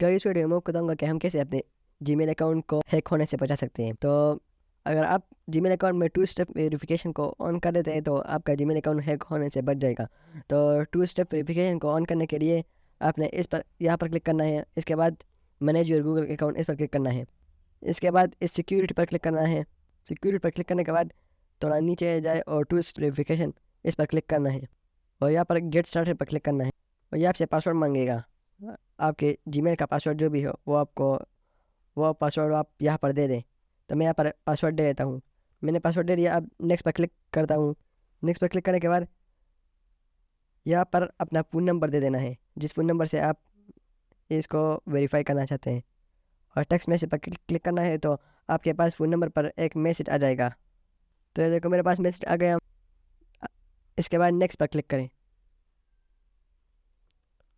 कल इस वीडियो में मैं बताऊंगा कि हम कैसे अपने जीमेल अकाउंट को हैक होने से बचा सकते हैं। तो अगर आप जीमेल अकाउंट में टू स्टेप वेरिफिकेशन को ऑन कर देते हैं तो आपका जीमेल अकाउंट हैक होने से बच जाएगा। तो टू स्टेप वेरिफिकेशन को ऑन करने के लिए आपने इस पर यहाँ पर क्लिक करना है। इसके बाद मैनेज योर गूगल अकाउंट इस पर क्लिक करना है। इसके बाद इस सिक्योरिटी पर क्लिक करना है। सिक्योरिटी पर क्लिक करने के बाद थोड़ा नीचे जाए और टू स्टेप वेरिफिकेशन इस पर क्लिक करना है और यहाँ पर गेट स्टार्टेड पर क्लिक करना है और ये आपसे पासवर्ड मांगेगा। आपके जीमेल का पासवर्ड जो भी हो वो पासवर्ड आप यहाँ पर दे दें। तो मैं यहाँ पर पासवर्ड दे देता हूँ। मैंने पासवर्ड दे दिया। अब नेक्स्ट पर क्लिक करता हूँ। नेक्स्ट पर क्लिक करने के बाद यहाँ पर अपना फ़ोन नंबर दे देना है जिस फ़ोन नंबर से आप इसको वेरीफाई करना चाहते हैं और टेक्स्ट मैसेज पर क्लिक करना है। तो आपके पास फ़ोन नंबर पर एक मैसेज आ जाएगा। तो ये देखो मेरे पास मैसेज आ गया। इसके बाद नेक्स्ट पर क्लिक करें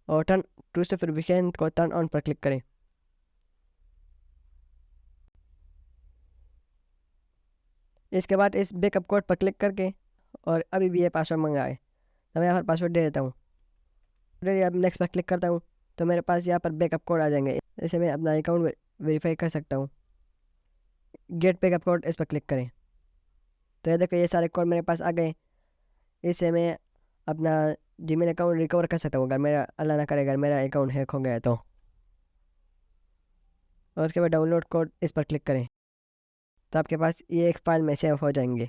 और टर्न टू स्टेप वेरिफिकेशन को टर्न ऑन पर क्लिक करें। इसके बाद इस बैकअप कोड पर क्लिक करके और अभी भी ये पासवर्ड मंगा है तो मैं यहाँ पर पासवर्ड दे देता हूँ। अब नेक्स्ट पर क्लिक करता हूँ तो मेरे पास यहाँ पर बैकअप कोड आ जाएंगे। इसे मैं अपना अकाउंट वेरीफाई कर सकता हूँ। गेट बैकअप कोड इस पर क्लिक करें। तो ये देखो ये सारे कोड मेरे पास आ गए। इससे मैं अपना जीमेल अकाउंट रिकवर कर सकता हूँ अगर मेरा अल्लाह ना करे अगर मेरा अकाउंट हैक हो गया तो। और उसके बाद डाउनलोड कोड इस पर क्लिक करें तो आपके पास ये एक फाइल में सेव हो जाएंगे।